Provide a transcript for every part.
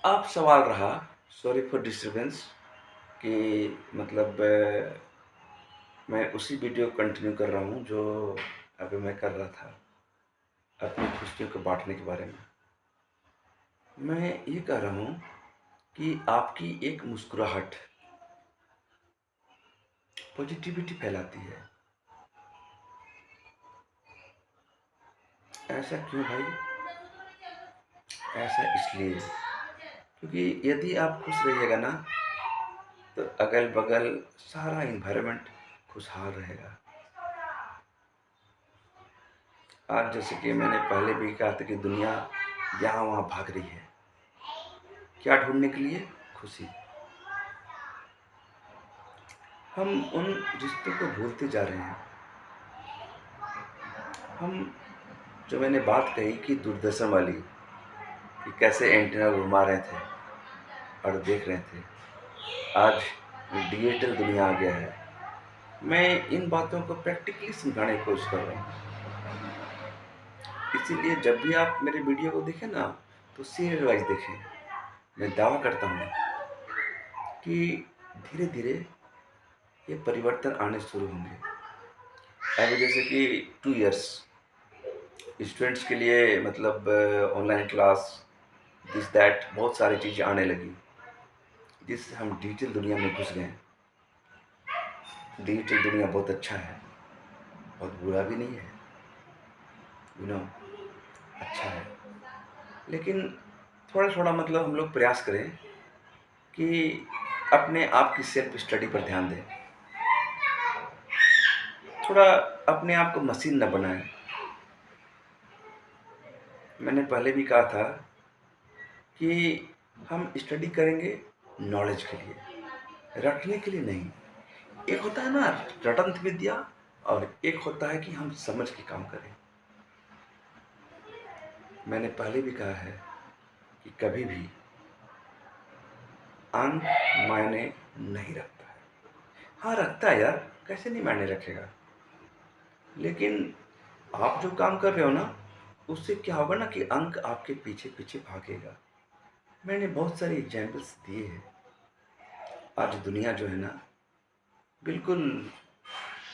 आप सवाल रहा, सॉरी फॉर डिस्टर्बेंस कि मतलब मैं उसी वीडियो को कंटिन्यू कर रहा हूँ जो अभी मैं कर रहा था, अपनी खुशियों को बाँटने के बारे में। मैं ये कह रहा हूँ कि आपकी एक मुस्कुराहट पॉजिटिविटी फैलाती है। ऐसा क्यों भाई? ऐसा इसलिए क्योंकि यदि आप खुश रहिएगा ना, तो अगल-बगल सारा एनवायरनमेंट खुशहाल रहेगा। आज जैसे कि मैंने पहले भी कहा था कि दुनिया यहाँ-वहाँ भाग रही है। क्या ढूँढने के लिए? खुशी। हम उन रिश्तों को भूलते जा रहे हैं। हम जो मैंने बात कही कि दूरदर्शन वाली, कि कैसे एंटीना घुमा रहे थे और देख रहे थे। आज डिजिटल दुनिया आ गया है। मैं इन बातों को प्रैक्टिकली समझाने की कोशिश कर रहा हूँ। इसीलिए जब भी आप मेरे वीडियो को देखें ना, तो सीरियल वाइज़ देखें। मैं दावा करता हूँ कि धीरे-धीरे ये परिवर्तन आने शुरू होंगे। अभी जैसे कि 2 इयर्स स्टूडेंट्स के लिए मतलब ऑनलाइन क्लास, दिस दैट बहुत सारी चीज़ें आने लगी, जिससे हम डिजिटल दुनिया में घुस गए। डिजिटल दुनिया बहुत अच्छा है, बहुत बुरा भी नहीं है, यू नो अच्छा है। लेकिन थोड़ा-थोड़ा मतलब हम लोग प्रयास करें कि अपने आप की सेल्फ स्टडी पर ध्यान दें। थोड़ा अपने आप को मशीन ना बनाएँ। मैंने पहले भी कहा था कि हम स्टडी करेंगे नॉलेज के लिए, रटने के लिए नहीं। एक होता है ना रटंत विद्या, और एक होता है कि हम समझ के काम करें। मैंने पहले भी कहा है कि कभी भी अंक मायने नहीं रखता है। हाँ, रखता है यार, कैसे नहीं मायने रखेगा। लेकिन आप जो काम कर रहे हो ना, उससे क्या होगा ना कि अंक आपके पीछे-पीछे भागेगा। मैंने बहुत सारे एग्ज़ाम्पल्स दिए हैं। आज दुनिया जो है ना, बिल्कुल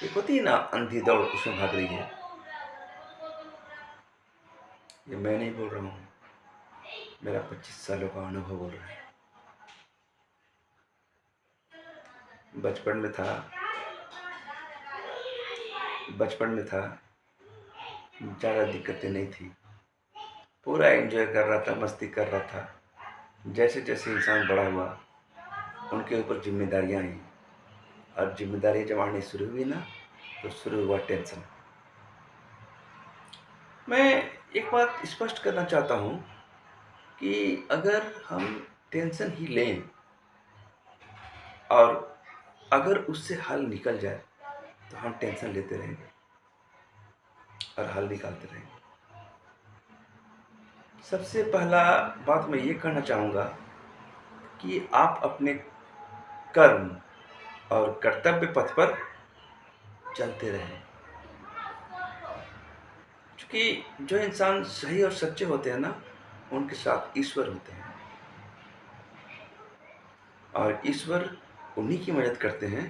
एक होती है ना अंधी दौड़, उसमें भाग रही है। ये मैं नहीं बोल रहा हूँ, मेरा 25 सालों का अनुभव बोल रहा है। बचपन में था बचपन में था, ज़्यादा दिक्कतें नहीं थी। पूरा एन्जॉय कर रहा था, मस्ती कर रहा था। जैसे-जैसे इंसान बड़ा हुआ, उनके ऊपर ज़िम्मेदारियाँ आईं, और ज़िम्मेदारियाँ जब आनी शुरू हुई ना, तो शुरू हुआ टेंशन। मैं एक बात स्पष्ट करना चाहता हूँ कि अगर हम टेंशन ही लें और अगर उससे हल निकल जाए, तो हम टेंशन लेते रहेंगे और हल निकालते रहेंगे। सबसे पहला बात मैं ये कहना चाहूँगा कि आप अपने कर्म और कर्तव्य पथ पर चलते रहें। क्योंकि जो इंसान सही और सच्चे होते हैं ना, उनके साथ ईश्वर होते हैं, और ईश्वर उन्हीं की मदद करते हैं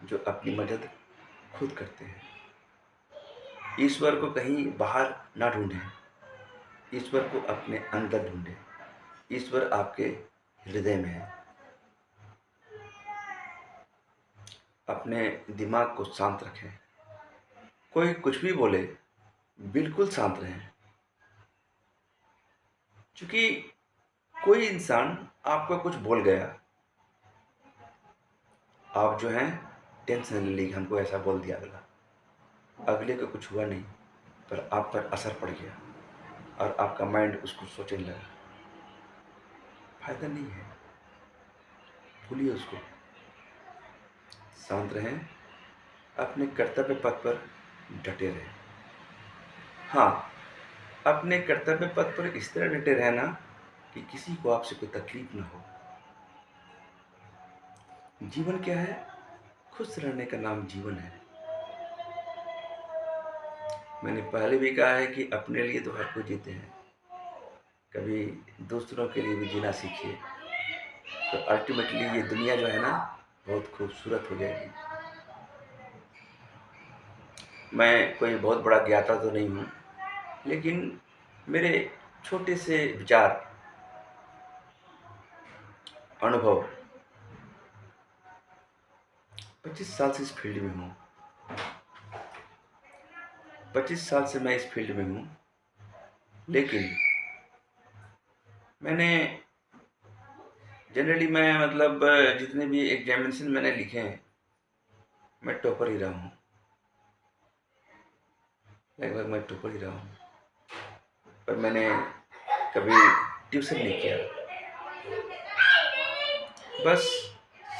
जो अपनी मदद खुद करते हैं। ईश्वर को कहीं बाहर ना ढूँढें, ईश्वर को अपने अंदर ढूँढें। ईश्वर आपके हृदय में है। अपने दिमाग को शांत रखें। कोई कुछ भी बोले, बिल्कुल शांत रहें। क्योंकि कोई इंसान आपको कुछ बोल गया, आप जो हैं टेंशन ले ली, हमको ऐसा बोल दिया अगला। अगले को कुछ हुआ नहीं, पर आप पर असर पड़ गया और आपका माइंड उसको सोचने लगा। फ़ायदा नहीं है, भूलिए उसको। शांत रहें, अपने कर्तव्य पथ पर डटे रहें। हाँ, अपने कर्तव्य पथ पर इस तरह डटे रहना कि किसी को आपसे कोई तकलीफ ना हो। जीवन क्या है? खुश रहने का नाम जीवन है। मैंने पहले भी कहा है कि अपने लिए तो हर कोई जीते हैं, कभी दूसरों के लिए भी जीना सीखिए, तो अल्टीमेटली ये दुनिया जो है ना, बहुत खूबसूरत हो जाएगी। मैं कोई बहुत बड़ा ज्ञाता तो नहीं हूँ, लेकिन मेरे छोटे से विचार, अनुभव, 25 साल से इस फील्ड में हूँ। 25 साल से मैं इस फील्ड में हूँ, लेकिन मैंने जनरली मैं मतलब जितने भी एग्जामिनेशन मैंने लिखे हैं, मैं टॉपर ही रहा हूँ। लगभग मैं टॉपर ही रहा हूँ, पर मैंने कभी ट्यूशन नहीं किया। बस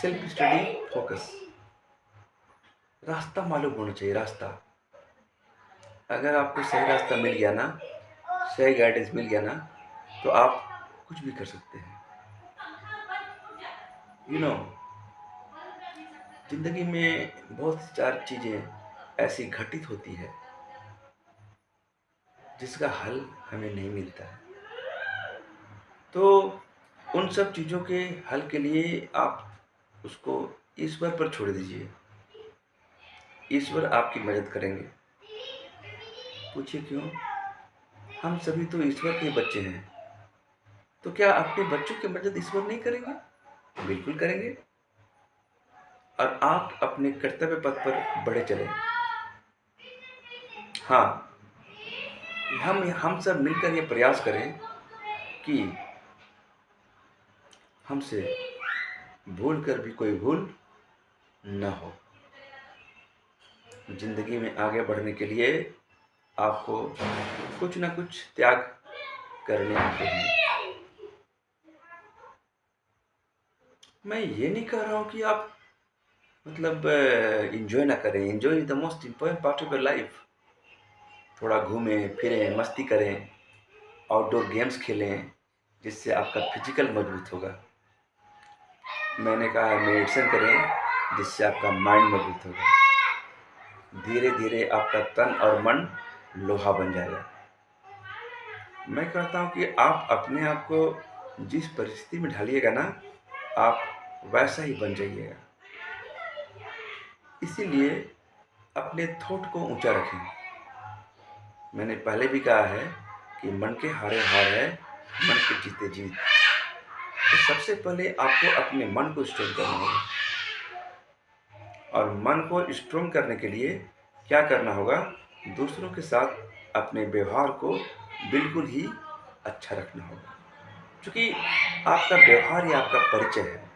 सेल्फ स्टडी, फोकस। रास्ता मालूम होना चाहिए, रास्ता। अगर आपको सही रास्ता मिल गया ना, सही गाइडेंस मिल गया ना, तो आप कुछ भी कर सकते हैं। यू नो, जिंदगी में बहुत सारी चीजें ऐसी घटित होती है जिसका हल हमें नहीं मिलता है। तो उन सब चीजों के हल के लिए आप उसको ईश्वर पर छोड़ दीजिए। ईश्वर आपकी मदद करेंगे। पूछिए क्यों? हम सभी तो ईश्वर के बच्चे हैं, तो क्या अपने बच्चों की मदद ईश्वर नहीं करेंगे? बिल्कुल करेंगे। और आप अपने कर्तव्य पथ पर बढ़े चलें। हाँ, हम सब मिलकर ये प्रयास करें कि हमसे भूल कर भी कोई भूल न हो। जिंदगी में आगे बढ़ने के लिए आपको कुछ ना कुछ त्याग करने होते हैं। मैं ये नहीं कह रहा हूँ कि आप मतलब एंजॉय ना करें। Enjoy is the most important part of your life. थोड़ा घूमें फिरें, मस्ती करें, आउटडोर गेम्स खेलें, जिससे आपका फिजिकल मजबूत होगा। मैंने कहा मेडिटेशन करें, जिससे आपका माइंड मजबूत होगा। धीरे धीरे आपका तन और मन लोहा बन जाएगा। मैं कहता हूँ कि आप अपने आप को जिस परिस्थिति में ढालिएगा ना, आप वैसा ही बन जाइएगा। इसीलिए अपने थॉट को ऊंचा रखें। मैंने पहले भी कहा है कि मन के हारे हार है, मन के जीते जीत। तो सबसे पहले आपको अपने मन को स्ट्रोंग करना होगा, और मन को स्ट्रोंग करने के लिए क्या करना होगा? दूसरों के साथ अपने व्यवहार को बिल्कुल ही अच्छा रखना होगा, क्योंकि आपका व्यवहार ही आपका परिचय है।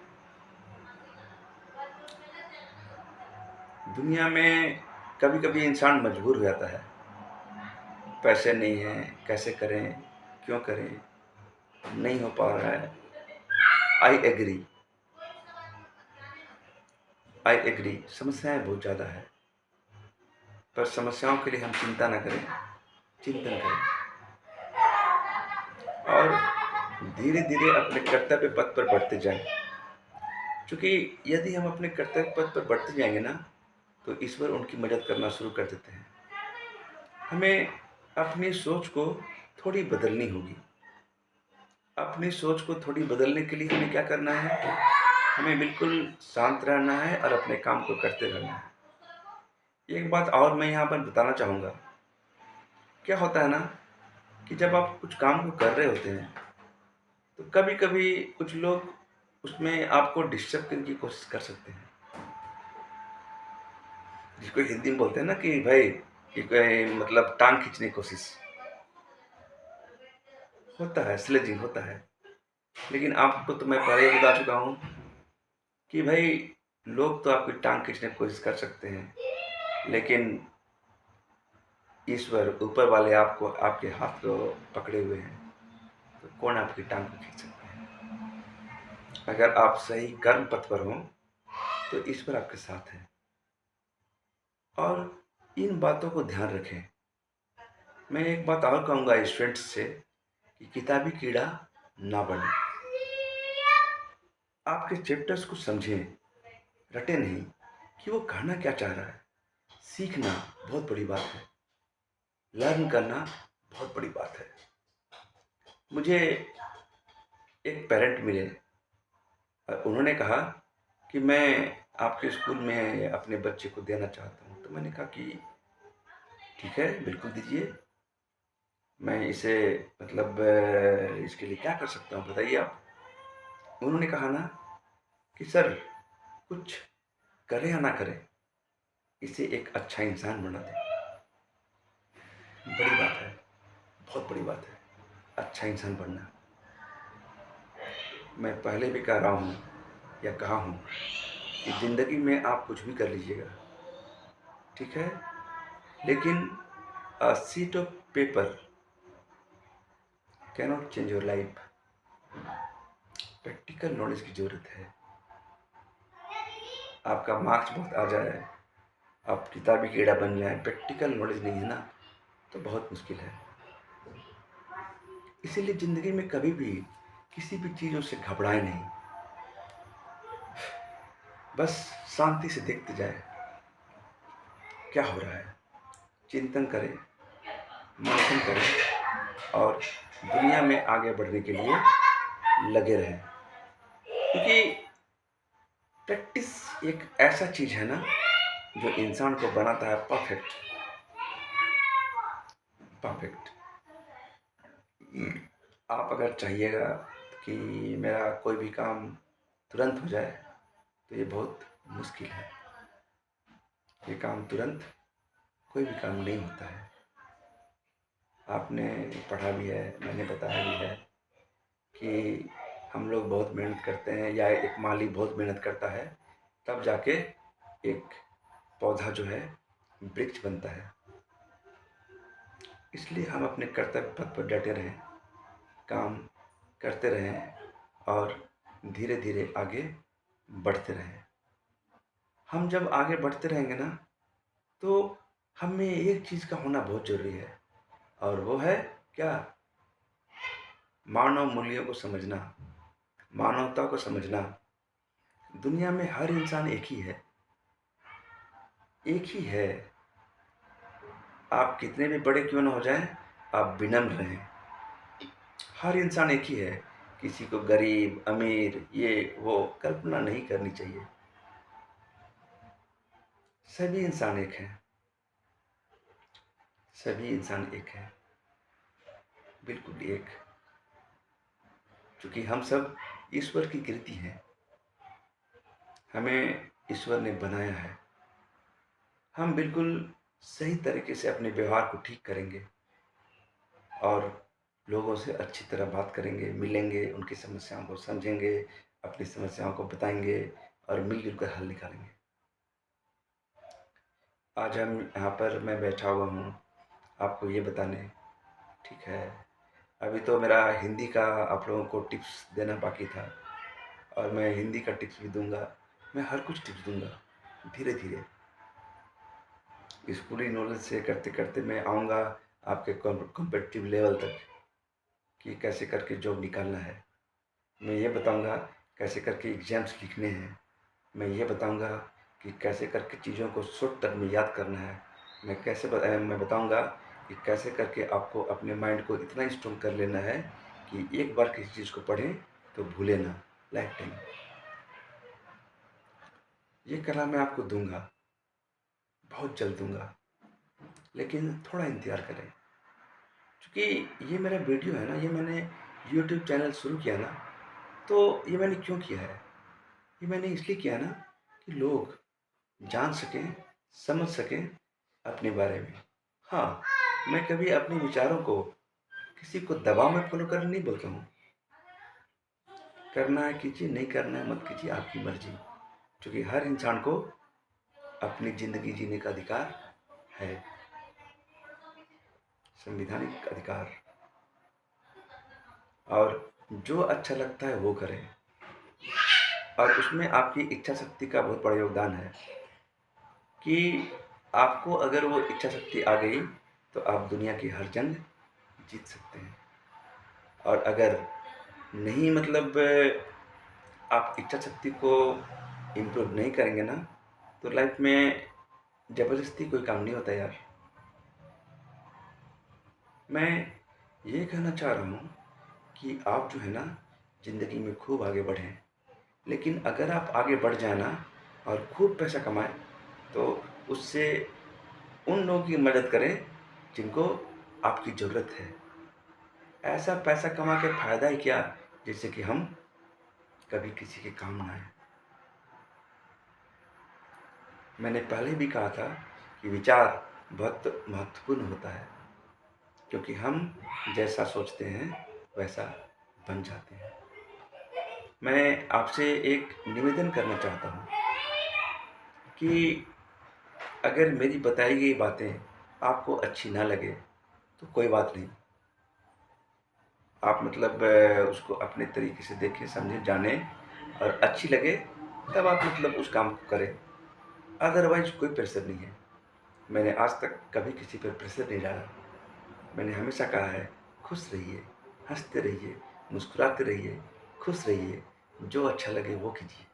दुनिया में कभी कभी इंसान मजबूर हो जाता है, पैसे नहीं हैं, कैसे करें, क्यों करें, नहीं हो पा रहा है। आई एग्री, आई एग्री, समस्याएं बहुत ज़्यादा है, पर समस्याओं के लिए हम चिंता न करें, चिंतन करें, और धीरे धीरे अपने कर्तव्य पथ पर बढ़ते जाएं। क्योंकि यदि हम अपने कर्तव्य पथ पर बढ़ते जाएंगे ना, तो ईश्वर उनकी मदद करना शुरू कर देते हैं। हमें अपनी सोच को थोड़ी बदलनी होगी। अपनी सोच को थोड़ी बदलने के लिए हमें क्या करना है? हमें बिल्कुल शांत रहना है और अपने काम को करते रहना है। एक बात और मैं यहाँ पर बताना चाहूँगा। क्या होता है ना कि जब आप कुछ काम को कर रहे होते हैं, तो कभी कभी कुछ लोग उसमें आपको डिस्टर्ब करने की कोशिश कर सकते हैं, जिसको हिंदी में बोलते हैं ना कि भाई कि कोई मतलब टांग खींचने की कोशिश होता है, स्लेजिंग होता है। लेकिन आपको तो मैं पहले ही बता चुका हूँ कि भाई लोग तो आपकी टांग खींचने की कोशिश कर सकते हैं, लेकिन ईश्वर ऊपर वाले आपको आपके हाथ को पकड़े हुए हैं, तो कौन आपकी टांग को खींच सकता है? अगर आप सही कर्म पथ पर हों, तो ईश्वर आपके साथ है। और इन बातों को ध्यान रखें। मैं एक बात और कहूँगा स्टूडेंट्स से कि किताबी कीड़ा ना बने। आपके चैप्टर्स को समझें, रटे नहीं कि वो कहना क्या चाह रहा है। सीखना बहुत बड़ी बात है, लर्न करना बहुत बड़ी बात है। मुझे एक पेरेंट मिले और उन्होंने कहा कि मैं आपके स्कूल में अपने बच्चे को देना चाहता हूँ। तो मैंने कहा कि ठीक है, बिल्कुल दीजिए। मैं इसे मतलब इसके लिए क्या कर सकता हूँ बताइए आप? उन्होंने कहा ना कि सर, कुछ करे या ना करे, इसे एक अच्छा इंसान बना दें। बड़ी बात है, बहुत बड़ी बात है, अच्छा इंसान बनना। मैं पहले भी कह रहा हूँ या कहा हूँ कि ज़िंदगी में आप कुछ भी कर लीजिएगा, ठीक है? लेकिन a sheet of paper cannot change your life. Practical knowledge की ज़रूरत है। आपका मार्क्स बहुत आ जाए, आप किताबी कीड़ा बन जाएँ, प्रैक्टिकल नॉलेज नहीं है ना, तो बहुत मुश्किल है। इसीलिए ज़िंदगी में कभी भी किसी भी चीज़ों से घबराएँ नहीं। बस शांति से देखते जाएँ, क्या हो रहा है? चिंतन करें, मंथन करें और दुनिया में आगे बढ़ने के लिए लगे रहें। क्योंकि प्रैक्टिस एक ऐसा चीज़ है ना, जो इंसान को बनाता है परफेक्ट। परफेक्ट। आप अगर चाहिएगा कि मेरा कोई भी काम तुरंत हो जाए, तो ये बहुत मुश्किल है। ये काम तुरंत कोई भी काम नहीं होता है। आपने पढ़ा भी है, मैंने बताया भी है कि हम लोग बहुत मेहनत करते हैं या एक माली बहुत मेहनत करता है, तब जाके एक पौधा जो है वृक्ष बनता है। इसलिए हम अपने कर्तव्य पथ पर डटे रहें, काम करते रहें और धीरे धीरे आगे बढ़ते रहें। हम जब आगे बढ़ते रहेंगे ना, तो हमें एक चीज़ का होना बहुत ज़रूरी है और वो है क्या? मानव मूल्यों को समझना, मानवता को समझना। दुनिया में हर इंसान एक ही है, एक ही है। आप कितने भी बड़े क्यों ना हो जाएं, आप विनम्र रहें। हर इंसान एक ही है। किसी को गरीब, अमीर, ये वो कल्पना नहीं करनी चाहिए। सभी इंसान एक हैं, सभी इंसान एक हैं, बिल्कुल एक। क्योंकि हम सब ईश्वर की कृति हैं, हमें ईश्वर ने बनाया है। हम बिल्कुल सही तरीके से अपने व्यवहार को ठीक करेंगे और लोगों से अच्छी तरह बात करेंगे, मिलेंगे, उनकी समस्याओं को समझेंगे, अपनी समस्याओं को बताएंगे और मिलजुल कर हल निकालेंगे। आज हम यहाँ पर मैं बैठा हुआ हूँ आपको ये बताने, ठीक है? अभी तो मेरा हिंदी का आप लोगों को टिप्स देना बाकी था और मैं हिंदी का टिप्स भी दूंगा। मैं हर कुछ टिप्स दूंगा धीरे धीरे। स्कूली नॉलेज से करते करते मैं आऊँगा आपके कॉम्पिटिटिव लेवल तक कि कैसे करके जॉब निकालना है। मैं ये बताऊंगा कैसे करके एग्ज़ाम्स लिखने हैं। मैं ये बताऊंगा कि कैसे करके चीज़ों को शॉर्ट टर्म में याद करना है। मैं बताऊंगा कि कैसे करके आपको अपने माइंड को इतना स्ट्रॉन्ग कर लेना है कि एक बार किसी चीज़ को पढ़ें तो भूलें ना लाइफ टाइम। ये कला मैं आपको दूंगा, बहुत जल्द दूंगा, लेकिन थोड़ा इंतज़ार करें। क्योंकि ये मेरा वीडियो है ना, ये मैंने यूट्यूब चैनल शुरू किया ना, तो ये मैंने क्यों किया है? ये मैंने इसलिए किया ना कि लोग जान सकें, समझ सकें अपने बारे में। हाँ, मैं कभी अपने विचारों को किसी को दबाव में फ़ॉलो करने नहीं बोलता हूँ। करना है कीजिए, नहीं करना है मत कीजिए, आपकी मर्ज़ी। क्योंकि हर इंसान को अपनी ज़िंदगी जीने का अधिकार है, संवैधानिक अधिकार। और जो अच्छा लगता है वो करें और उसमें आपकी इच्छा शक्ति का बहुत बड़ा योगदान है कि आपको अगर वो इच्छा शक्ति आ गई, तो आप दुनिया की हर जंग जीत सकते हैं। और अगर नहीं मतलब आप इच्छा शक्ति को इम्प्रूव नहीं करेंगे ना, तो लाइफ में ज़बरदस्ती कोई काम नहीं होता यार। मैं ये कहना चाह रहा हूँ कि आप जो है ना ज़िंदगी में खूब आगे बढ़ें। लेकिन अगर आप आगे बढ़ जाए ना और खूब पैसा कमाएँ, तो उससे उन लोगों की मदद करें जिनको आपकी ज़रूरत है। ऐसा पैसा कमा के फ़ायदा ही क्या, जिससे कि हम कभी किसी के काम ना आएँ। मैंने पहले भी कहा था कि विचार बहुत महत्वपूर्ण होता है, क्योंकि हम जैसा सोचते हैं वैसा बन जाते हैं। मैं आपसे एक निवेदन करना चाहता हूँ कि अगर मेरी बताई गई बातें आपको अच्छी ना लगे, तो कोई बात नहीं। आप मतलब उसको अपने तरीके से देखें, समझें, जानें, और अच्छी लगे तब आप मतलब उस काम को करें। अदरवाइज़ कोई प्रेशर नहीं है। मैंने आज तक कभी किसी पर प्रेशर नहीं डाला। मैंने हमेशा कहा है, खुश रहिए, हँसते रहिए, मुस्कुराते रहिए, खुश रहिए, जो अच्छा लगे वो कीजिए।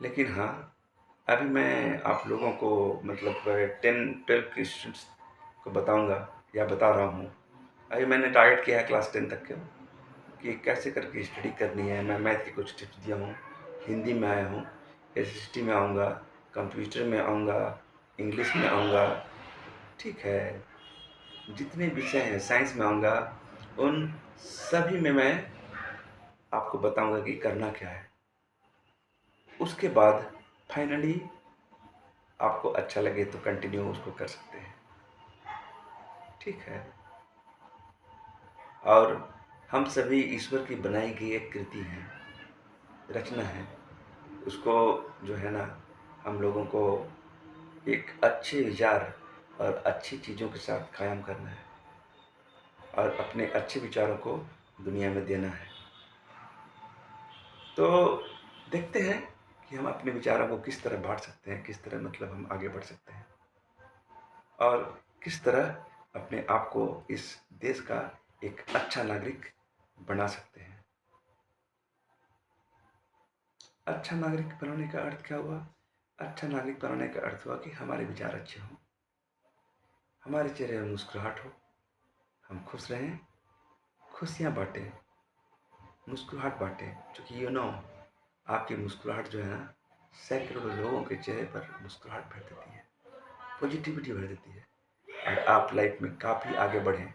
लेकिन हाँ, अभी मैं आप लोगों को मतलब 10-12 के स्टूडेंट्स को बताऊँगा या बता रहा हूँ। अभी मैंने टारगेट किया है क्लास 10 तक का कि कैसे करके स्टडी करनी है। मैं मैथ के कुछ टिप्स दिया हूँ, हिंदी में आया हूँ, एसएसटी में आऊँगा, कंप्यूटर में आऊँगा, इंग्लिश में आऊँगा, ठीक है। जितने विषय हैं, साइंस में आऊँगा, उन सभी में मैं आपको बताऊँगा कि करना क्या है। उसके बाद फाइनली आपको अच्छा लगे तो कंटिन्यू उसको कर सकते हैं, ठीक है। और हम सभी ईश्वर की बनाई गई एक कृति हैं, रचना है। उसको जो है ना, हम लोगों को एक अच्छे विचार और अच्छी चीज़ों के साथ कायम करना है और अपने अच्छे विचारों को दुनिया में देना है। तो देखते हैं कि हम अपने विचारों को किस तरह बाँट सकते हैं, किस तरह मतलब हम आगे बढ़ सकते हैं और किस तरह अपने आप को इस देश का एक अच्छा नागरिक बना सकते हैं। अच्छा नागरिक बनाने का अर्थ क्या हुआ? अच्छा नागरिक बनाने का अर्थ हुआ कि हमारे विचार अच्छे हों, हमारे चेहरे में मुस्कुराहट हो, हम खुश रहें, खुशियाँ बाँटें, मुस्कुराहट बाँटें। क्योंकि आपकी मुस्कुराहट जो है ना, सैकड़ों लोगों के चेहरे पर मुस्कुराहट भर देती है, पॉजिटिविटी भर देती है और आप लाइफ में काफ़ी आगे बढ़ें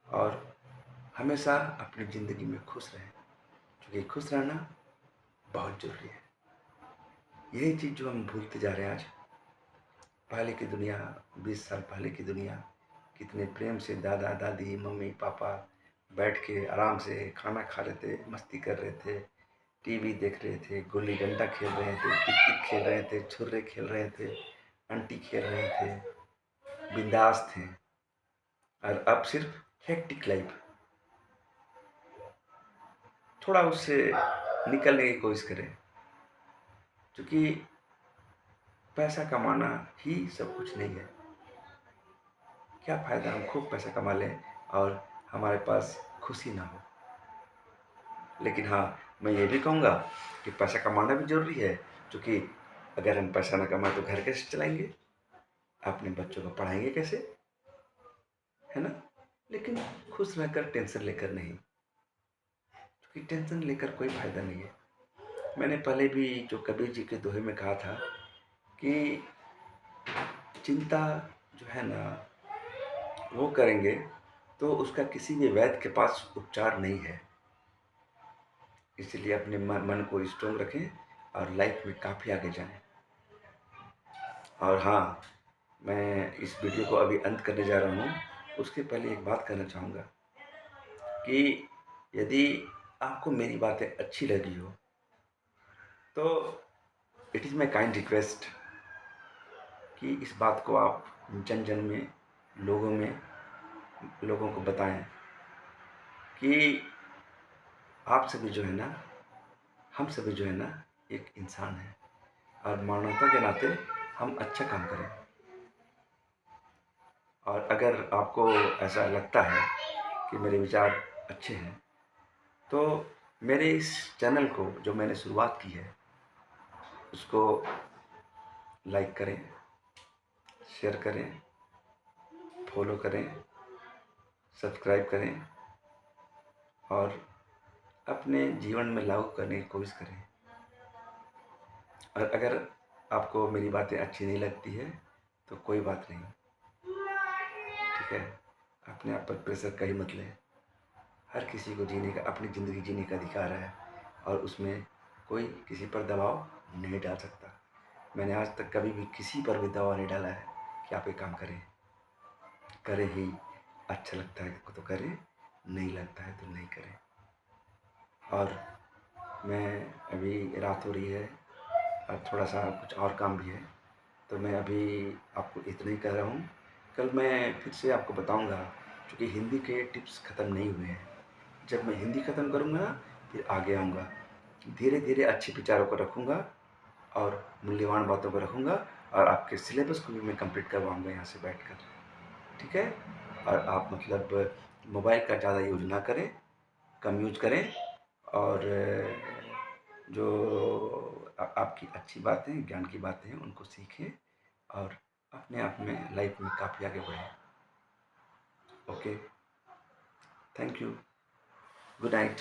और हमेशा अपनी ज़िंदगी में खुश रहें, क्योंकि खुश रहना बहुत ज़रूरी है। यही चीज़ जो हम भूलते जा रहे हैं आज। पहले की दुनिया, 20 साल पहले की दुनिया, कितने प्रेम से दादा दादी मम्मी पापा बैठ के आराम से खाना खा रहे थे, मस्ती कर रहे थे, टीवी देख रहे थे, गुल्ली डंडा खेल रहे थे, कितकित खेल रहे थे, छुर्रे खेल रहे थे, अंटी खेल रहे थे, बिंदास थे। और अब सिर्फ हेक्टिक लाइफ। थोड़ा उससे निकलने की कोशिश करें, क्योंकि पैसा कमाना ही सब कुछ नहीं है। क्या फ़ायदा हम खूब पैसा कमा लें और हमारे पास खुशी ना हो। लेकिन हाँ, मैं ये भी कहूँगा कि पैसा कमाना भी ज़रूरी है, क्योंकि अगर हम पैसा ना कमाएँ तो घर कैसे चलाएँगे? अपने बच्चों को पढ़ाएँगे कैसे? है ना? लेकिन खुश रहकर टेंशन लेकर नहीं, क्योंकि टेंशन लेकर कोई फ़ायदा नहीं है। मैंने पहले भी जो कबीर जी के दोहे में कहा था कि चिंता जो है ना, वो करेंगे तो उसका किसी भी वैद्य के पास उपचार नहीं है। इसलिए अपने मन को स्ट्रॉन्ग रखें और लाइफ में काफ़ी आगे जाएँ। और हाँ, मैं इस वीडियो को अभी अंत करने जा रहा हूँ, उसके पहले एक बात कहना चाहूँगा कि यदि आपको मेरी बातें अच्छी लगी हो, तो it is my kind request कि इस बात को आप जन-जन में, लोगों को बताएँ कि आप सभी जो है ना, हम सभी जो है ना, एक इंसान हैं और मानवता के नाते हम अच्छा काम करें। और अगर आपको ऐसा लगता है कि मेरे विचार अच्छे हैं, तो मेरे इस चैनल को जो मैंने शुरुआत की है, उसको लाइक करें, शेयर करें, फॉलो करें, सब्सक्राइब करें और अपने जीवन में लागू करने की कोशिश करें। और अगर आपको मेरी बातें अच्छी नहीं लगती है तो कोई बात नहीं, ठीक है? अपने आप पर प्रेशर कहीं मत लें। हर किसी को जीने का, अपनी ज़िंदगी जीने का अधिकार है और उसमें कोई किसी पर दबाव नहीं डाल सकता। मैंने आज तक कभी भी किसी पर भी दबाव नहीं डाला है कि आप ये काम करें। करें ही, अच्छा लगता है तो करें, नहीं लगता है तो नहीं करें। और मैं अभी रात हो रही है और थोड़ा-सा कुछ और काम भी है, तो मैं अभी आपको इतना ही कह रहा हूँ। कल मैं फिर से आपको बताऊँगा, क्योंकि हिंदी के टिप्स ख़त्म नहीं हुए हैं। जब मैं हिंदी ख़त्म करूँगा ना, फिर आगे आऊँगा। धीरे-धीरे अच्छे विचारों को रखूँगा और मूल्यवान बातों को रखूँगा और आपके सिलेबस को भी मैं कंप्लीट करवाऊँगा यहाँ से बैठकर, ठीक है? और आप मतलब मोबाइल का ज़्यादा यूज़ ना करें, कम यूज़ करें और जो आपकी अच्छी बातें, ज्ञान की बातें हैं, उनको सीखें और अपने आप में लाइफ में काफ़ी आगे बढ़ें। Okay, thank you, good night.